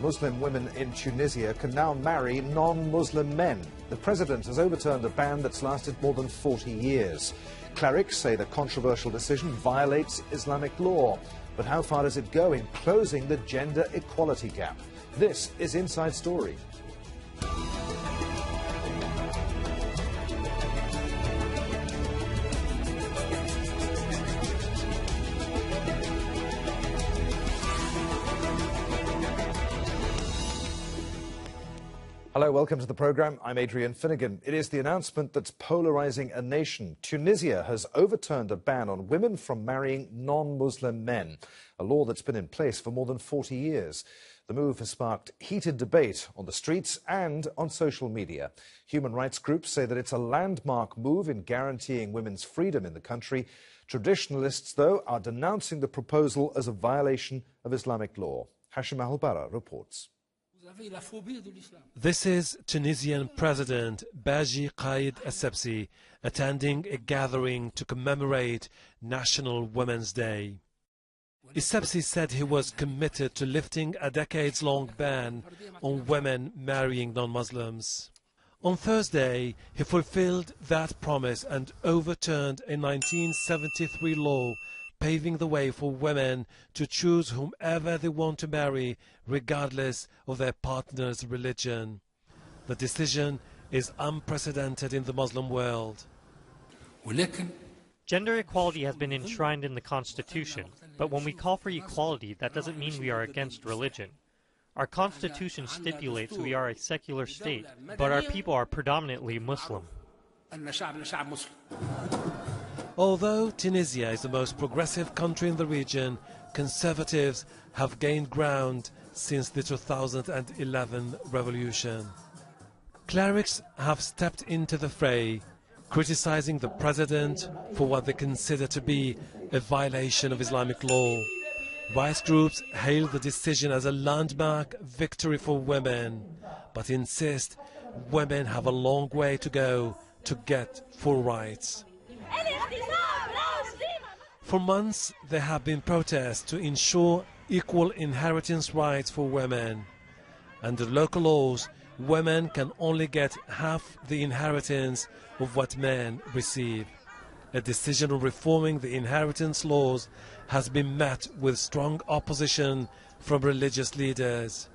Muslim women in Tunisia can now marry non-Muslim men. The president has overturned a ban that's lasted more than 40 years. Clerics say the controversial decision violates Islamic law. But how far does it go in closing the gender equality gap? This is Inside Story. Hello, welcome to the programme. I'm Adrian Finnegan. It is the announcement that's polarising a nation. Tunisia has overturned a ban on women from marrying non-Muslim men, a law that's been in place for more than 40 years. The move has sparked heated debate on the streets and on social media. Human rights groups say that it's a landmark move in guaranteeing women's freedom in the country. Traditionalists, though, are denouncing the proposal as a violation of Islamic law. Hashim Al-Bara reports. This is Tunisian President Beji Qaid Essebsi attending a gathering to commemorate National Women's Day. Essebsi said he was committed to lifting a decades-long ban on women marrying non-Muslims. On Thursday, he fulfilled that promise and overturned a 1973 law paving the way for women to choose whomever they want to marry, regardless of their partner's religion. The decision is unprecedented in the Muslim world. Gender equality has been enshrined in the Constitution, but when we call for equality, that doesn't mean we are against religion. Our Constitution stipulates we are a secular state, but our people are predominantly Muslim. Although Tunisia is the most progressive country in the region, conservatives have gained ground since the 2011 revolution. Clerics have stepped into the fray, criticizing the president for what they consider to be a violation of Islamic law. Rights groups hail the decision as a landmark victory for women, but insist women have a long way to go to get full rights. For months, there have been protests to ensure equal inheritance rights for women. Under local laws, women can only get half the inheritance of what men receive. A decision on reforming the inheritance laws has been met with strong opposition from religious leaders.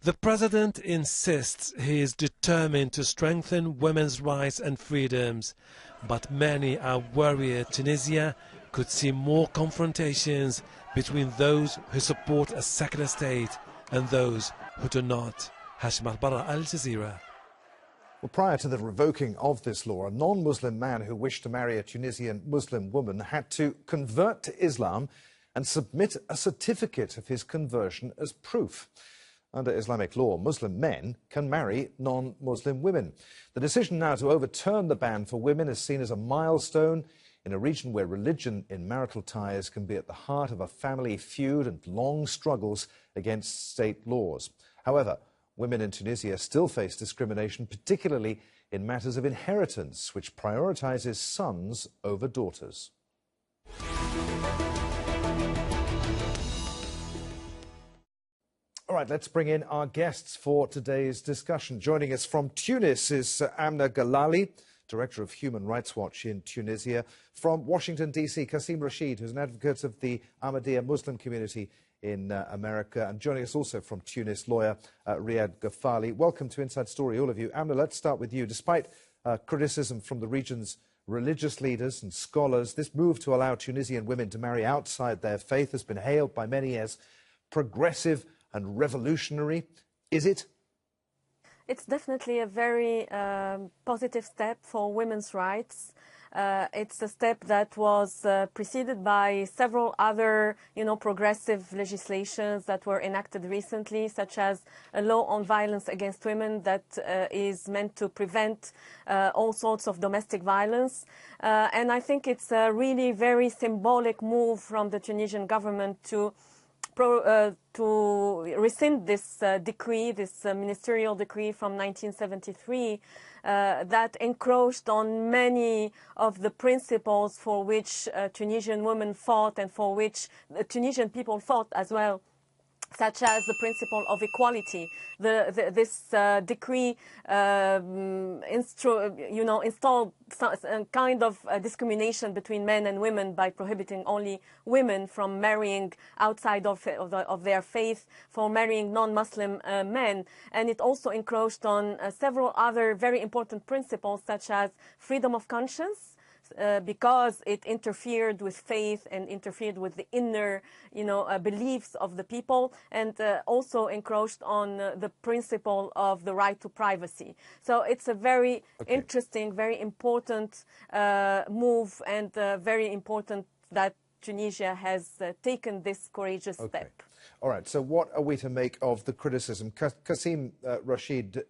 The president insists he is determined to strengthen women's rights and freedoms, but many are worried Tunisia could see more confrontations between those who support a secular state and those who do not. Hashim Al-Bara, Al Jazeera. Well, prior to the revoking of this law, a non-Muslim man who wished to marry a Tunisian Muslim woman had to convert to Islam and submit a certificate of his conversion as proof. Under Islamic law, Muslim men can marry non-Muslim women. The decision now to overturn the ban for women is seen as a milestone in a region where religion in marital ties can be at the heart of a family feud and long struggles against state laws. However, women in Tunisia still face discrimination, particularly in matters of inheritance, which prioritizes sons over daughters. All right, let's bring in our guests for today's discussion. Joining us from Tunis is Amna Galali, Director of Human Rights Watch in Tunisia. From Washington, D.C., Qasim Rashid, who's an advocate of the Ahmadiyya Muslim community in America. And joining us also from Tunis, lawyer Riyad Ghaffali. Welcome to Inside Story, all of you. Amna, let's start with you. Despite criticism from the region's religious leaders and scholars, this move to allow Tunisian women to marry outside their faith has been hailed by many as progressive and revolutionary. Is it? It's definitely a very positive step for women's rights. It's a step that was preceded by several other, progressive legislations that were enacted recently, such as a law on violence against women that is meant to prevent all sorts of domestic violence. And I think it's a really very symbolic move from the Tunisian government to rescind this decree, this ministerial decree from 1973 that encroached on many of the principles for which Tunisian women fought and for which the Tunisian people fought as well such as the principle of equality. This decree, installed some kind of discrimination between men and women by prohibiting only women from marrying outside of their faith, for marrying non-Muslim men. And it also encroached on several other very important principles, such as freedom of conscience, because it interfered with faith and interfered with the inner, beliefs of the people, and also encroached on the principle of the right to privacy. So it's a very interesting, very important move, and very important that Tunisia has taken this courageous step. All right, so what are we to make of the criticism? Qasim Rashid,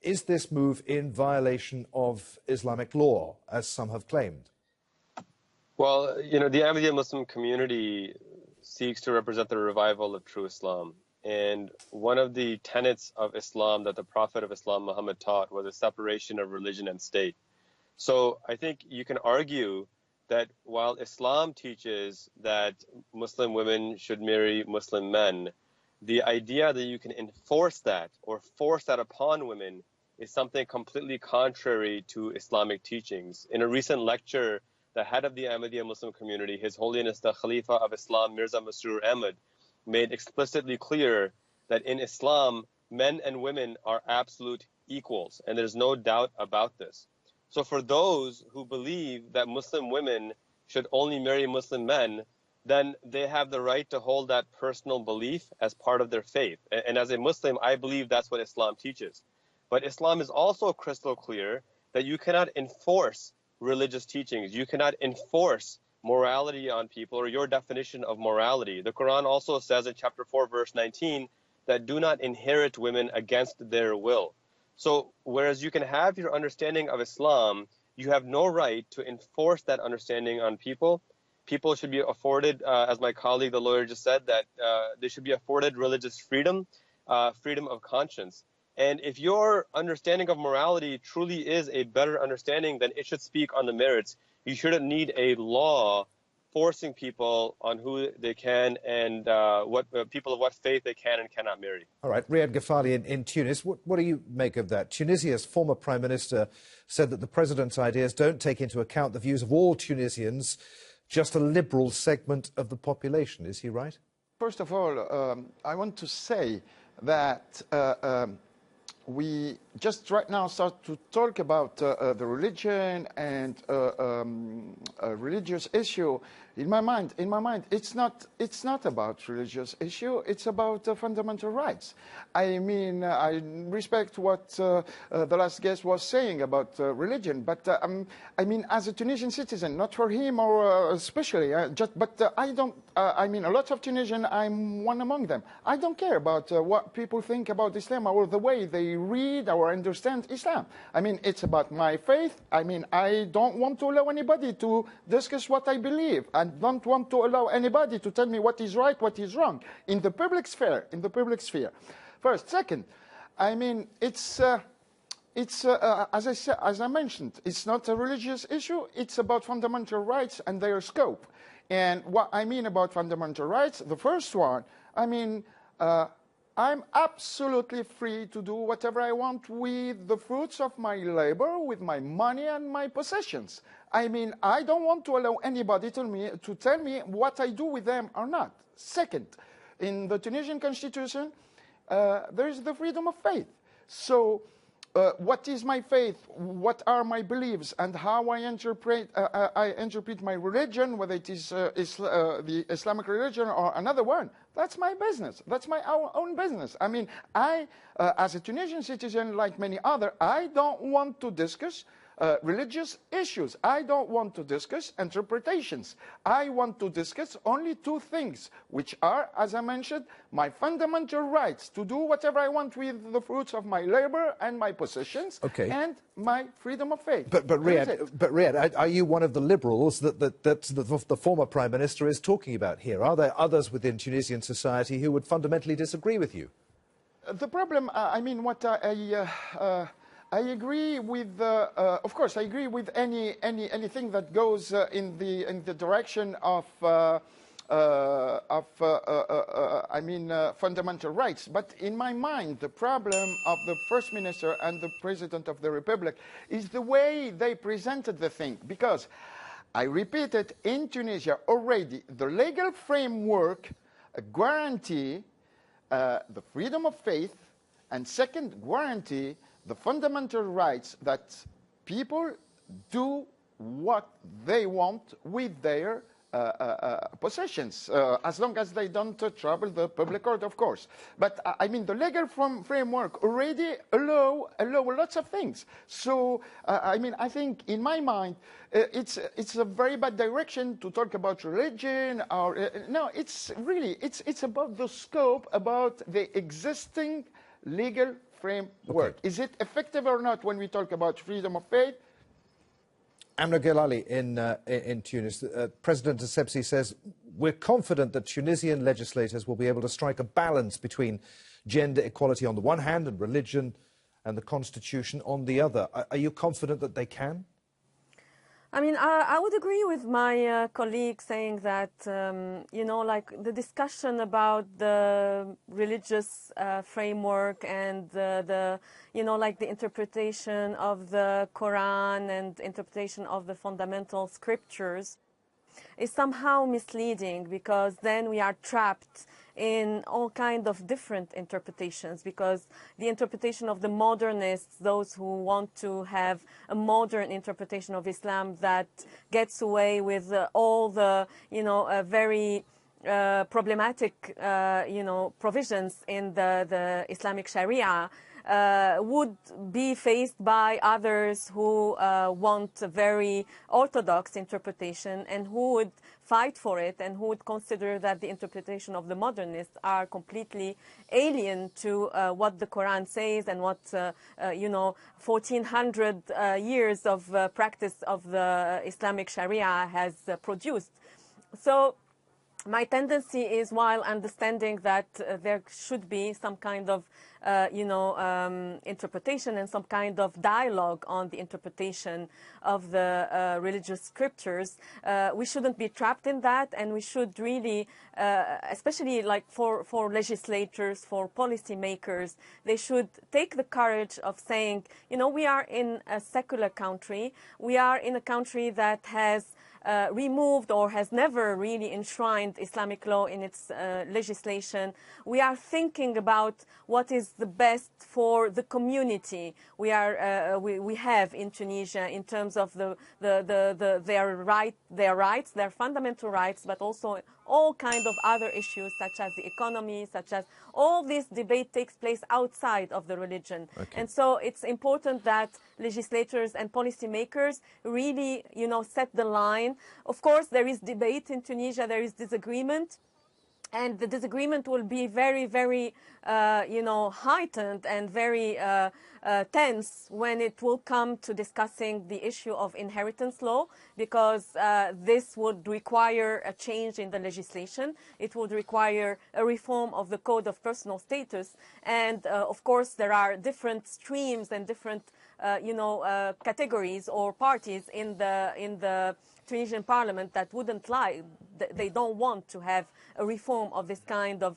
is this move in violation of Islamic law, as some have claimed? Well, the Ahmadiyya Muslim community seeks to represent the revival of true Islam. And one of the tenets of Islam that the Prophet of Islam, Muhammad, taught was a separation of religion and state. So I think you can argue that while Islam teaches that Muslim women should marry Muslim men, the idea that you can enforce that or force that upon women is something completely contrary to Islamic teachings. In a recent lecture, the head of the Ahmadiyya Muslim community, His Holiness the Khalifa of Islam, Mirza Masroor Ahmad, made explicitly clear that in Islam, men and women are absolute equals, and there's no doubt about this. So for those who believe that Muslim women should only marry Muslim men, then they have the right to hold that personal belief as part of their faith. And as a Muslim, I believe that's what Islam teaches. But Islam is also crystal clear that you cannot enforce religious teachings. You cannot enforce morality on people, or your definition of morality. The Quran also says in chapter 4, verse 19, that do not inherit women against their will. So whereas you can have your understanding of Islam, you have no right to enforce that understanding on people. People should be afforded, as my colleague, the lawyer, just said, that they should be afforded religious freedom, freedom of conscience. And if your understanding of morality truly is a better understanding, then it should speak on the merits. You shouldn't need a law forcing people on who they can and what people of what faith they can and cannot marry. All right, Riyad Ghafali in Tunis, what do you make of that? Tunisia's former Prime Minister said that the president's ideas don't take into account the views of all Tunisians, just a liberal segment of the population. Is he right? First of all, I want to say that we just right now start to talk about the religion and a religious issue. In my mind, it's not about religious issue. It's about fundamental rights. I mean, I respect what the last guest was saying about religion, but I mean, as a Tunisian citizen, not for him or especially, but I don't. I mean, a lot of Tunisians. I'm one among them. I don't care about what people think about Islam or the way they read or understand Islam. I mean, it's about my faith. I mean, I don't want to allow anybody to discuss what I believe. I don't want to allow anybody to tell me what is right, what is wrong in the public sphere. First, second, I mean, it's as I mentioned, it's not a religious issue. It's about fundamental rights and their scope. And what I mean about fundamental rights, the first one, I mean, I'm absolutely free to do whatever I want with the fruits of my labor, with my money and my possessions. I mean, I don't want to allow anybody to tell me what I do with them or not. Second, in the Tunisian constitution, there is the freedom of faith. So what is my faith, what are my beliefs, and how I interpret my religion, whether it is the Islamic religion or another one, that's my business. That's my own business. I mean, as a Tunisian citizen, like many other, I don't want to discuss religious issues. I don't want to discuss interpretations. I want to discuss only two things, which are, as I mentioned, my fundamental rights to do whatever I want with the fruits of my labor and my possessions, and my freedom of faith. But Riyad, are you one of the liberals that the former Prime Minister is talking about here? Are there others within Tunisian society who would fundamentally disagree with you? The problem, I mean, what I agree with, of course, I agree with anything that goes in the direction of fundamental rights. But in my mind, the problem of the First Minister and the President of the Republic is the way they presented the thing. Because, I repeat it, in Tunisia already, the legal framework guarantee the freedom of faith, and second, guarantee the fundamental rights that people do what they want with their possessions, as long as they don't trouble the public order, of course. But I mean, the legal framework already allow lots of things. So I mean, I think in my mind, it's a very bad direction to talk about religion or no. It's really it's about the scope, about the existing legal framework. Okay. Is it effective or not when we talk about freedom of faith? Amna Ghelali in Tunis, President Essebsi says, we're confident that Tunisian legislators will be able to strike a balance between gender equality on the one hand and religion and the constitution on the other. Are you confident that they can? I mean, I would agree with my colleague saying that, you know, like the discussion about the religious framework and you know, like the interpretation of the Quran and interpretation of the fundamental scriptures is somehow misleading, because then we are trapped in all kind of different interpretations, because the interpretation of the modernists, those who want to have a modern interpretation of Islam that gets away with all the, you know, very problematic, you know, provisions in the Islamic Sharia, would be faced by others who want a very orthodox interpretation and who would fight for it and who would consider that the interpretation of the modernists are completely alien to what the Quran says and what, you know, 1400 years of practice of the Islamic Sharia has produced. So my tendency is, while understanding that there should be some kind of, you know, interpretation and some kind of dialogue on the interpretation of the religious scriptures, we shouldn't be trapped in that, and we should really, especially like for legislators, for policymakers, they should take the courage of saying, you know, we are in a secular country, we are in a country that has removed or has never really enshrined Islamic law in its legislation. We are thinking about what is the best for the community we have in Tunisia in terms of their rights, their fundamental rights, but also all kinds of other issues such as the economy, such as all this debate takes place outside of the religion. Okay. And so it's important that legislators and policymakers really, you know, set the line. Of course, there is debate in Tunisia, there is disagreement. And the disagreement will be very, very, you know, heightened and very tense when it will come to discussing the issue of inheritance law, because this would require a change in the legislation. It would require a reform of the Code of Personal Status. And, of course, there are different streams and different, you know, categories or parties in the Tunisian parliament that wouldn't lie. They don't want to have a reform of this kind of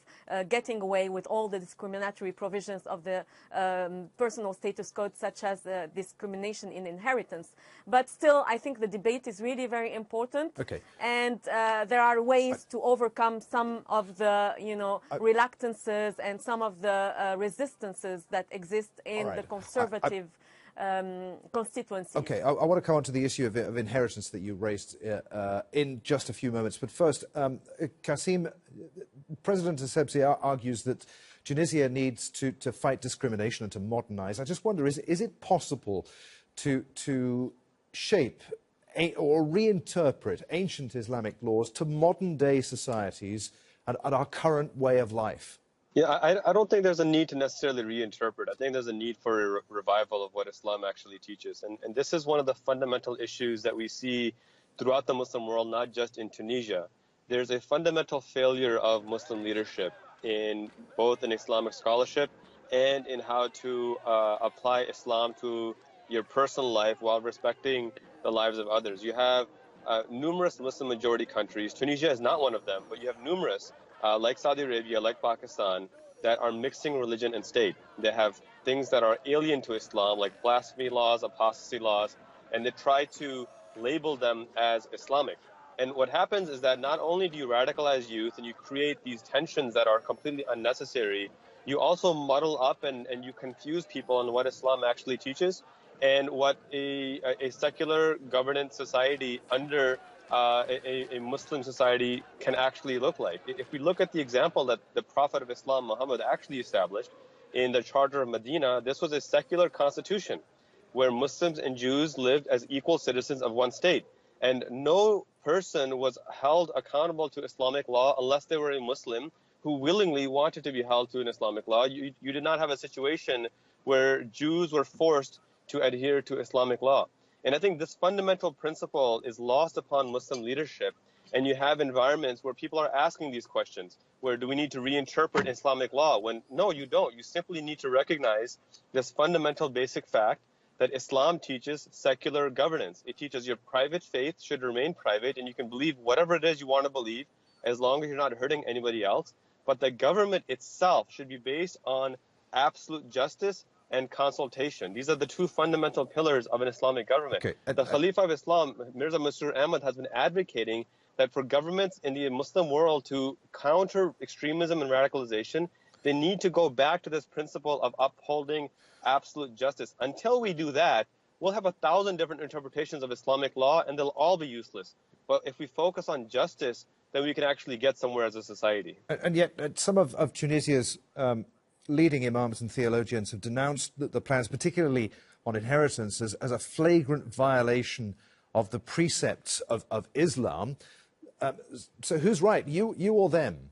getting away with all the discriminatory provisions of the personal status code, such as discrimination in inheritance. But still, I think the debate is really very important. Okay. And there are ways to overcome some of the, you know, reluctances and some of the resistances that exist in the conservative constituencies. Okay, I want to come on to the issue of inheritance that you raised in just a few moments. But first, Kasim, President Essebsi argues that Tunisia needs to fight discrimination and to modernize. I just wonder, is it possible to shape or reinterpret ancient Islamic laws to modern-day societies and our current way of life? Yeah, I don't think there's a need to necessarily reinterpret. I think there's a need for a revival of what Islam actually teaches. And this is one of the fundamental issues that we see throughout the Muslim world, not just in Tunisia. There's a fundamental failure of Muslim leadership in both in Islamic scholarship and in how to apply Islam to your personal life while respecting the lives of others. You have numerous Muslim majority countries. Tunisia is not one of them, but you have numerous, like Saudi Arabia, like Pakistan, that are mixing religion and state. They have things that are alien to Islam, like blasphemy laws, apostasy laws, and they try to label them as Islamic. And what happens is that not only do you radicalize youth and you create these tensions that are completely unnecessary, you also muddle up and you confuse people on what Islam actually teaches and what a secular governance society under a Muslim society can actually look like. If we look at the example that the Prophet of Islam, Muhammad, actually established in the Charter of Medina, this was a secular constitution where Muslims and Jews lived as equal citizens of one state. And no person was held accountable to Islamic law unless they were a Muslim who willingly wanted to be held to an Islamic law. You did not have a situation where Jews were forced to adhere to Islamic law. And I think this fundamental principle is lost upon Muslim leadership. And you have environments where people are asking these questions, where do we need to reinterpret Islamic law? When no, you don't. You simply need to recognize this fundamental basic fact that Islam teaches secular governance. It teaches your private faith should remain private and you can believe whatever it is you want to believe as long as you're not hurting anybody else. But the government itself should be based on absolute justice and consultation. These are the two fundamental pillars of an Islamic government. Okay. The Khalifa of Islam, Mirza Masroor Ahmad, has been advocating that for governments in the Muslim world to counter extremism and radicalization, they need to go back to this principle of upholding absolute justice. Until we do that, we'll have 1,000 different interpretations of Islamic law and they'll all be useless. But if we focus on justice, then we can actually get somewhere as a society. And yet some of Tunisia's leading imams and theologians have denounced the plans, particularly on inheritance, as a flagrant violation of the precepts of Islam. So who's right, you or them?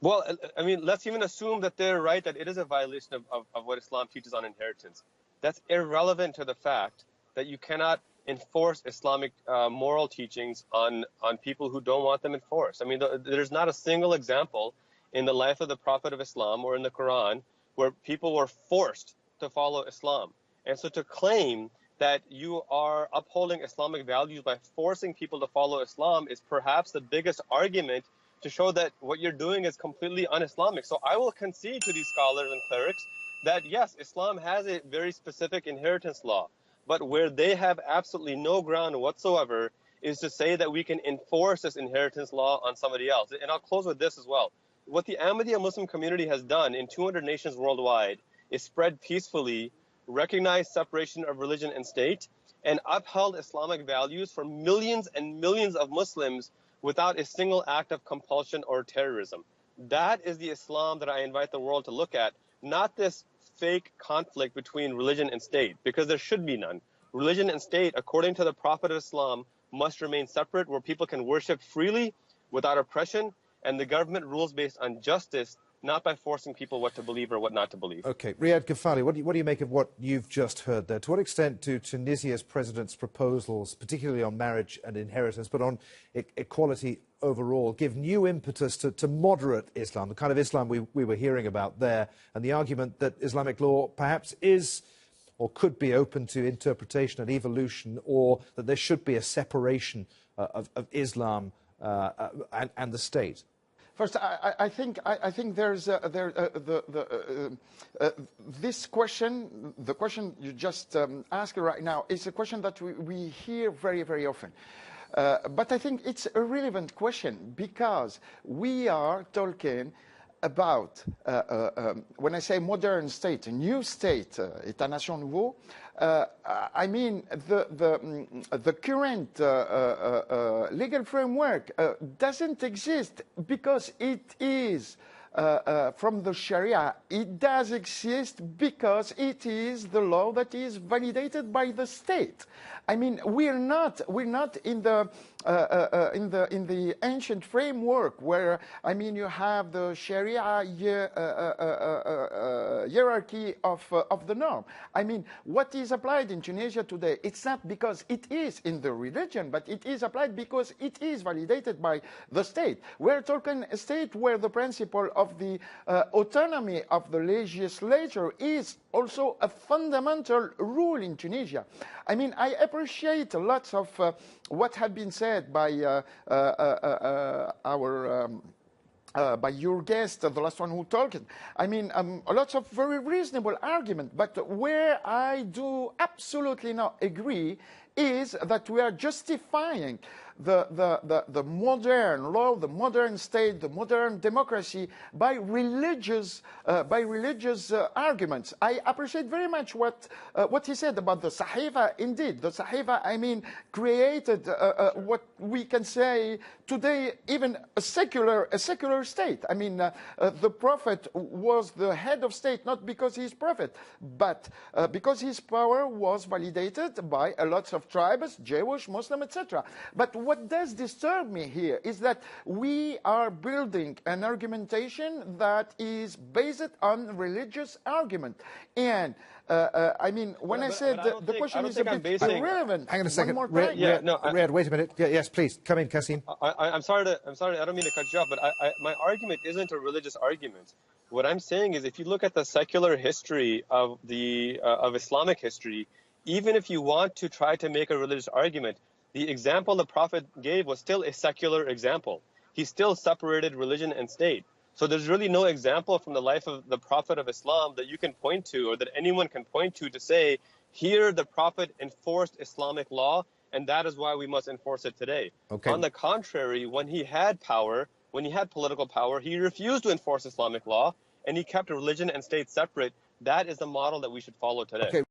Well, I mean, let's even assume that they're right, that it is a violation of what Islam teaches on inheritance. That's irrelevant to the fact that you cannot enforce Islamic moral teachings on people who don't want them enforced. I mean, there's not a single example in the life of the Prophet of Islam or in the Quran where people were forced to follow Islam. And so to claim that you are upholding Islamic values by forcing people to follow Islam is perhaps the biggest argument to show that what you're doing is completely un-Islamic. So I will concede to these scholars and clerics that yes, Islam has a very specific inheritance law, but where they have absolutely no ground whatsoever is to say that we can enforce this inheritance law on somebody else. And I'll close with this as well. What the Ahmadiyya Muslim community has done in 200 nations worldwide is spread peacefully, recognized separation of religion and state, and upheld Islamic values for millions and millions of Muslims without a single act of compulsion or terrorism. That is the Islam that I invite the world to look at, not this fake conflict between religion and state, because there should be none. Religion and state, according to the Prophet of Islam, must remain separate, where people can worship freely without oppression, and the government rules based on justice, not by forcing people what to believe or what not to believe. Okay, Riyad Ghafali, what do you make of what you've just heard there? To what extent do Tunisia's president's proposals, particularly on marriage and inheritance, but on equality overall, give new impetus to moderate Islam, the kind of Islam we were hearing about there, and the argument that Islamic law perhaps is or could be open to interpretation and evolution, or that there should be a separation of Islam and the state? First, I think there's this question, the question you just asked right now, is a question that we hear very, very often. But I think it's a relevant question because we are talking about, when I say modern state, a new state, État-nation nouveau, I mean the current legal framework doesn't exist because it is from the Sharia. It does exist because it is the law that is validated by the state. I mean, we're not in the ancient framework where, I mean, you have the Sharia hierarchy of the norm. I mean, what is applied in Tunisia today, it's not because it is in the religion, but it is applied because it is validated by the state. We're talking a state where the principle of the autonomy of the legislature is also a fundamental rule in Tunisia. I mean, I appreciate lots of what had been said by by your guest, the last one who talked. I mean, lots of very reasonable argument, but where I do absolutely not agree is that we are justifying the modern law, the modern state, the modern democracy by religious arguments. I appreciate very much what he said about the Sahifa. Indeed, the Sahifa, I mean, created what we can say today even a secular state. I mean, the Prophet was the head of state not because he's prophet, but because his power was validated by a lot of tribes, Jewish, Muslim, etc. But what does disturb me here is that we are building an argumentation that is based on religious argument. And I mean, when I said the question is a bit irrelevant. Hang on a second. Riyad, Riyad, wait a minute. Yes, please. Come in, Kasim. I'm sorry. I don't mean to cut you off, but my argument isn't a religious argument. What I'm saying is, if you look at the secular history of Islamic history, even if you want to try to make a religious argument, the example the Prophet gave was still a secular example. He still separated religion and state. So there's really no example from the life of the Prophet of Islam that you can point to, or that anyone can point to say, here the Prophet enforced Islamic law, and that is why we must enforce it today. Okay. On the contrary, when he had power, when he had political power, he refused to enforce Islamic law, and he kept religion and state separate. That is the model that we should follow today. Okay.